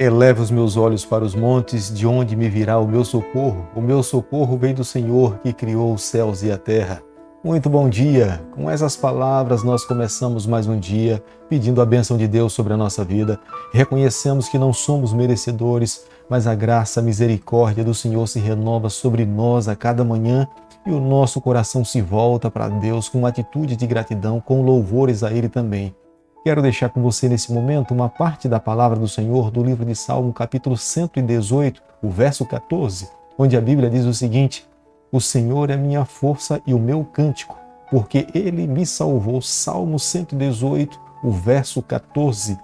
Eleva os meus olhos para os montes, de onde me virá o meu socorro? O meu socorro vem do Senhor, que criou os céus e a terra. Muito bom dia! Com essas palavras nós começamos mais um dia, pedindo a bênção de Deus sobre a nossa vida. Reconhecemos que não somos merecedores, mas a graça, a misericórdia do Senhor se renova sobre nós a cada manhã e o nosso coração se volta para Deus com uma atitude de gratidão, com louvores a Ele também. Quero deixar com você nesse momento uma parte da palavra do Senhor do livro de Salmo, capítulo 118, o verso 14, onde a Bíblia diz o seguinte: O Senhor é minha força e o meu cântico, porque Ele me salvou. Salmo 118, o verso 14.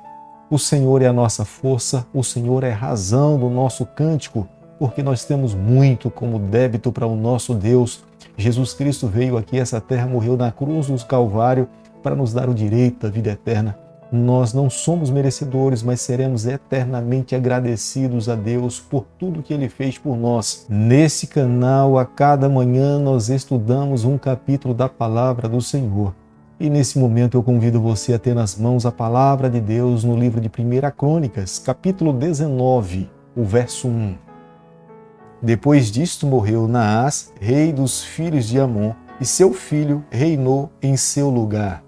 O Senhor é a nossa força, o Senhor é a razão do nosso cântico, porque nós temos muito como débito para o nosso Deus. Jesus Cristo veio aqui a essa terra, morreu na cruz do Calvário, para nos dar o direito à vida eterna. Nós não somos merecedores, mas seremos eternamente agradecidos a Deus por tudo que Ele fez por nós. Nesse canal, a cada manhã, nós estudamos um capítulo da Palavra do Senhor. E nesse momento eu convido você a ter nas mãos a Palavra de Deus no livro de 1 Crônicas, capítulo 19, o verso 1. Depois disto morreu Naás, rei dos filhos de Amon, e seu filho reinou em seu lugar.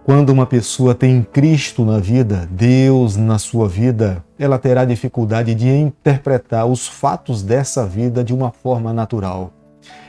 Quando uma pessoa tem Cristo na vida, Deus na sua vida, ela terá dificuldade de interpretar os fatos dessa vida de uma forma natural.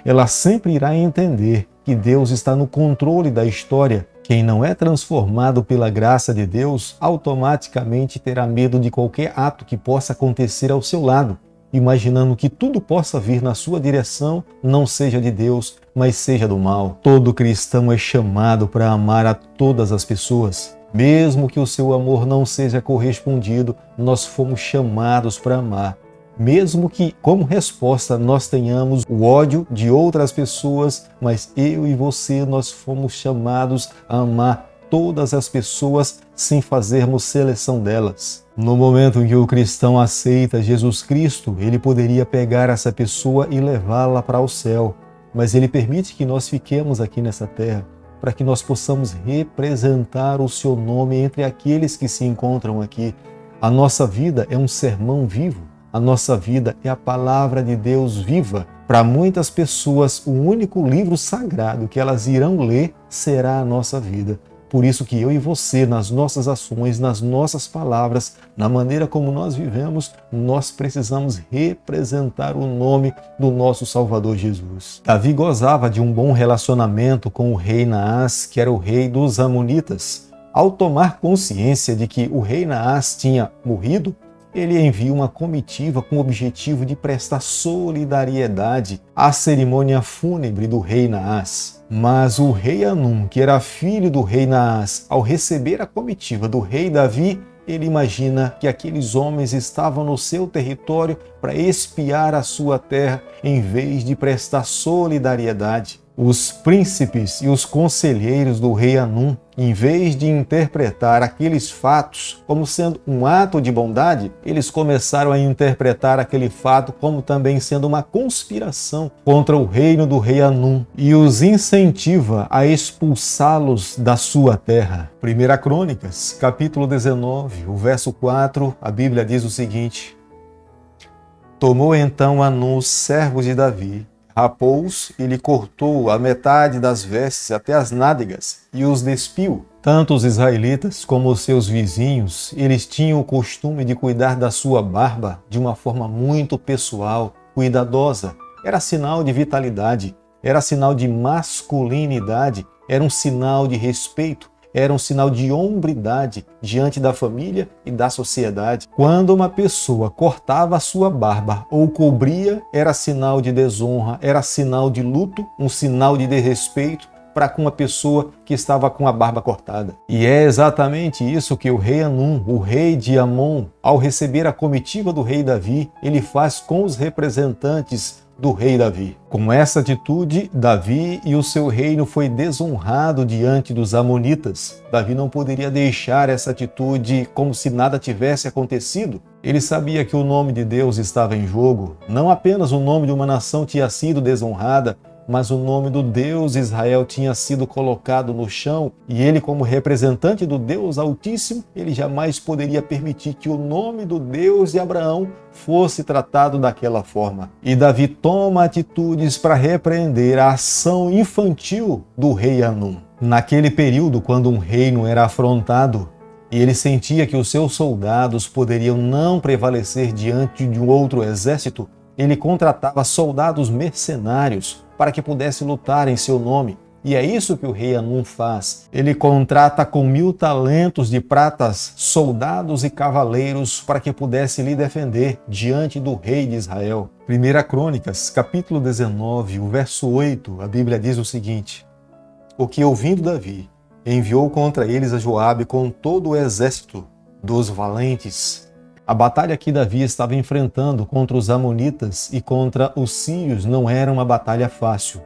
Ela sempre irá entender que Deus está no controle da história. Quem não é transformado pela graça de Deus, automaticamente terá medo de qualquer ato que possa acontecer ao seu lado, imaginando que tudo possa vir na sua direção, não seja de Deus, mas seja do mal. Todo cristão é chamado para amar a todas as pessoas. Mesmo que o seu amor não seja correspondido, nós fomos chamados para amar. Mesmo que, como resposta, nós tenhamos o ódio de outras pessoas, mas eu e você, nós fomos chamados a amar todas as pessoas sem fazermos seleção delas. No momento em que o cristão aceita Jesus Cristo, ele poderia pegar essa pessoa e levá-la para o céu, mas ele permite que nós fiquemos aqui nessa terra, para que nós possamos representar o seu nome entre aqueles que se encontram aqui. A nossa vida é um sermão vivo, a nossa vida é a palavra de Deus viva. Para muitas pessoas, o único livro sagrado que elas irão ler será a nossa vida. Por isso que eu e você, nas nossas ações, nas nossas palavras, na maneira como nós vivemos, nós precisamos representar o nome do nosso Salvador Jesus. Davi gozava de um bom relacionamento com o rei Naás, que era o rei dos Amonitas. Ao tomar consciência de que o rei Naás tinha morrido, ele envia uma comitiva com o objetivo de prestar solidariedade à cerimônia fúnebre do rei Naás. Mas o rei Hanum, que era filho do rei Naás, ao receber a comitiva do rei Davi, ele imagina que aqueles homens estavam no seu território para espiar a sua terra, em vez de prestar solidariedade. Os príncipes e os conselheiros do rei Hanum, em vez de interpretar aqueles fatos como sendo um ato de bondade, eles começaram a interpretar aquele fato como também sendo uma conspiração contra o reino do rei Hanum e os incentiva a expulsá-los da sua terra. 1 Crônicas, capítulo 19, o verso 4, a Bíblia diz o seguinte: Tomou então Hanum os servos de Davi, rapou-os e lhe cortou a metade das vestes até as nádegas e os despiu. Tanto os israelitas como os seus vizinhos, eles tinham o costume de cuidar da sua barba de uma forma muito pessoal, cuidadosa. Era sinal de vitalidade, era sinal de masculinidade, era um sinal de respeito, era um sinal de hombridade diante da família e da sociedade. Quando uma pessoa cortava a sua barba ou cobria, era sinal de desonra, era sinal de luto, um sinal de desrespeito para com uma pessoa que estava com a barba cortada. E é exatamente isso que o rei Hanum, o rei de Amon, ao receber a comitiva do rei Davi, ele faz com os representantes do rei Davi. Com essa atitude, Davi e o seu reino foi desonrado diante dos amonitas. Davi não poderia deixar essa atitude como se nada tivesse acontecido. Ele sabia que o nome de Deus estava em jogo. Não apenas o nome de uma nação tinha sido desonrada, mas o nome do Deus Israel tinha sido colocado no chão e ele, como representante do Deus Altíssimo, ele jamais poderia permitir que o nome do Deus de Abraão fosse tratado daquela forma. E Davi toma atitudes para repreender a ação infantil do rei Hanum. Naquele período, quando um reino era afrontado, e ele sentia que os seus soldados poderiam não prevalecer diante de um outro exército, ele contratava soldados mercenários para que pudesse lutar em seu nome. E é isso que o rei Hanum faz. Ele contrata com 1000 talentos de pratas soldados e cavaleiros para que pudesse lhe defender diante do rei de Israel. 1 Crônicas, capítulo 19, o verso 8, a Bíblia diz o seguinte: O que, ouvindo Davi, enviou contra eles a Joabe com todo o exército dos valentes. A batalha que Davi estava enfrentando contra os amonitas e contra os sírios não era uma batalha fácil.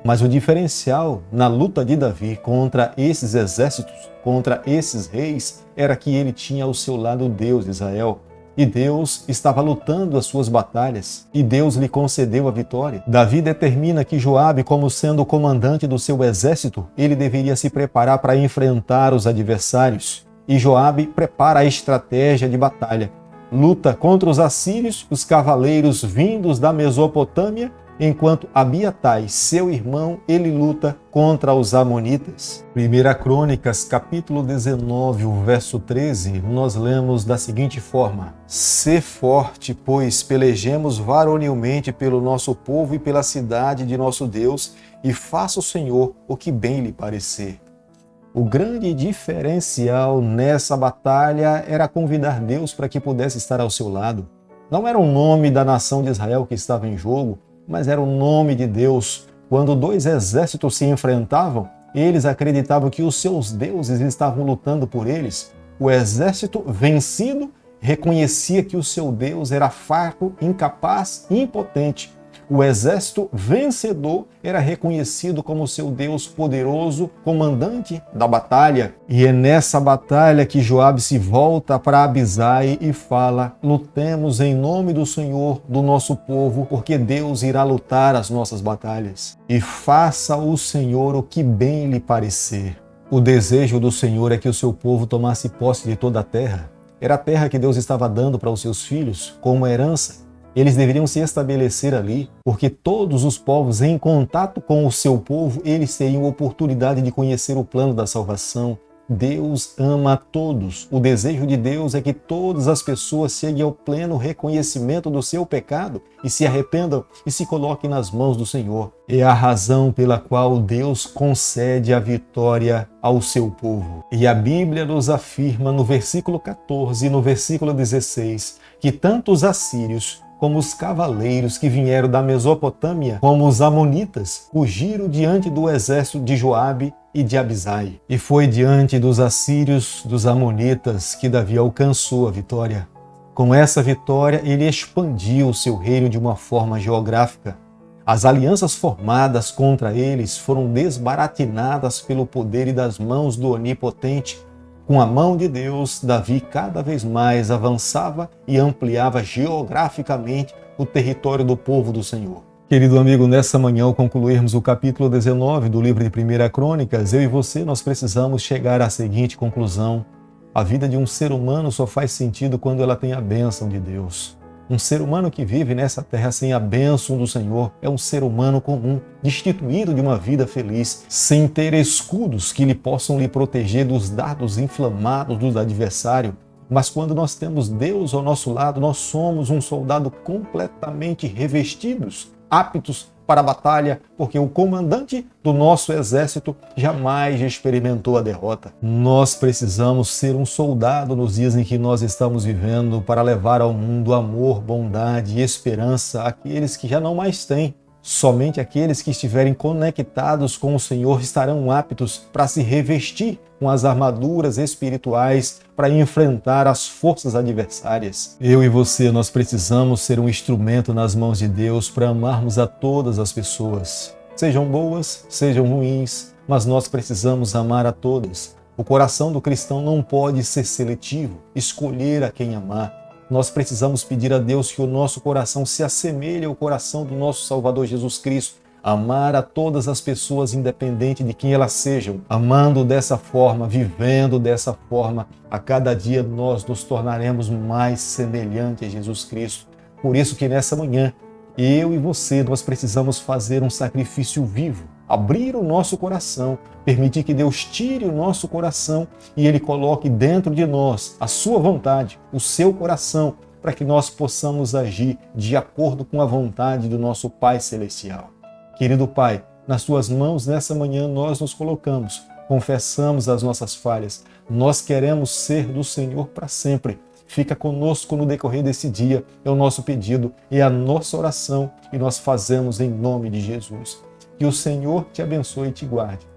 Mas o diferencial na luta de Davi contra esses exércitos, contra esses reis, era que ele tinha ao seu lado o Deus de Israel. E Deus estava lutando as suas batalhas, e Deus lhe concedeu a vitória. Davi determina que Joabe, como sendo o comandante do seu exército, ele deveria se preparar para enfrentar os adversários. E Joabe prepara a estratégia de batalha. Luta contra os assírios, os cavaleiros vindos da Mesopotâmia, enquanto Abiatai, seu irmão, ele luta contra os amonitas. 1 Crônicas, capítulo 19, o verso 13, nós lemos da seguinte forma: Sê forte, pois pelejemos varonilmente pelo nosso povo e pela cidade de nosso Deus, e faça o Senhor o que bem lhe parecer. O grande diferencial nessa batalha era convidar Deus para que pudesse estar ao seu lado. Não era o nome da nação de Israel que estava em jogo, mas era o nome de Deus. Quando dois exércitos se enfrentavam, eles acreditavam que os seus deuses estavam lutando por eles. O exército vencido reconhecia que o seu Deus era fraco, incapaz e impotente. O exército vencedor era reconhecido como seu Deus poderoso, comandante da batalha. E é nessa batalha que Joabe se volta para Abisai e fala: lutemos em nome do Senhor, do nosso povo, porque Deus irá lutar as nossas batalhas. E faça o Senhor o que bem lhe parecer. O desejo do Senhor é que o seu povo tomasse posse de toda a terra. Era a terra que Deus estava dando para os seus filhos como herança. Eles deveriam se estabelecer ali, porque todos os povos em contato com o seu povo, eles teriam oportunidade de conhecer o plano da salvação. Deus ama a todos. O desejo de Deus é que todas as pessoas cheguem ao pleno reconhecimento do seu pecado e se arrependam e se coloquem nas mãos do Senhor. É a razão pela qual Deus concede a vitória ao seu povo. E a Bíblia nos afirma no versículo 14 e no versículo 16 que tanto os assírios como os cavaleiros que vieram da Mesopotâmia, como os amonitas, fugiram diante do exército de Joabe e de Abisai. E foi diante dos assírios, dos amonitas, que Davi alcançou a vitória. Com essa vitória, ele expandiu o seu reino de uma forma geográfica. As alianças formadas contra eles foram desbaratinadas pelo poder e das mãos do Onipotente. Com a mão de Deus, Davi cada vez mais avançava e ampliava geograficamente o território do povo do Senhor. Querido amigo, nessa manhã, ao concluirmos o capítulo 19 do livro de 1 Crônicas, eu e você, nós precisamos chegar à seguinte conclusão: a vida de um ser humano só faz sentido quando ela tem a bênção de Deus. Um ser humano que vive nessa terra sem a bênção do Senhor é um ser humano comum, destituído de uma vida feliz, sem ter escudos que possam lhe proteger dos dardos inflamados do adversário. Mas quando nós temos Deus ao nosso lado, nós somos um soldado completamente revestidos, aptos para a batalha, porque o comandante do nosso exército jamais experimentou a derrota. Nós precisamos ser um soldado nos dias em que nós estamos vivendo para levar ao mundo amor, bondade e esperança àqueles que já não mais têm. Somente aqueles que estiverem conectados com o Senhor estarão aptos para se revestir com as armaduras espirituais para enfrentar as forças adversárias. Eu e você, nós precisamos ser um instrumento nas mãos de Deus para amarmos a todas as pessoas. Sejam boas, sejam ruins, mas nós precisamos amar a todas. O coração do cristão não pode ser seletivo, escolher a quem amar. Nós precisamos pedir a Deus que o nosso coração se assemelhe ao coração do nosso Salvador Jesus Cristo, amar a todas as pessoas, independente de quem elas sejam, amando dessa forma, vivendo dessa forma, a cada dia nós nos tornaremos mais semelhantes a Jesus Cristo. Por isso que nessa manhã, eu e você, nós precisamos fazer um sacrifício vivo, abrir o nosso coração, permitir que Deus tire o nosso coração e Ele coloque dentro de nós a sua vontade, o seu coração, para que nós possamos agir de acordo com a vontade do nosso Pai Celestial. Querido Pai, nas Tuas mãos nessa manhã nós nos colocamos, confessamos as nossas falhas, nós queremos ser do Senhor para sempre. Fica conosco no decorrer desse dia, é o nosso pedido, é a nossa oração e nós fazemos em nome de Jesus. Que o Senhor te abençoe e te guarde,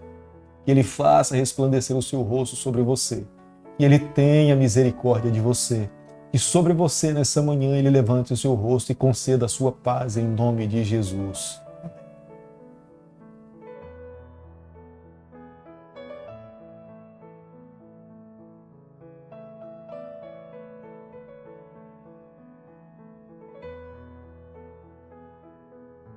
que Ele faça resplandecer o seu rosto sobre você, que Ele tenha misericórdia de você, que sobre você nessa manhã Ele levante o seu rosto e conceda a sua paz em nome de Jesus.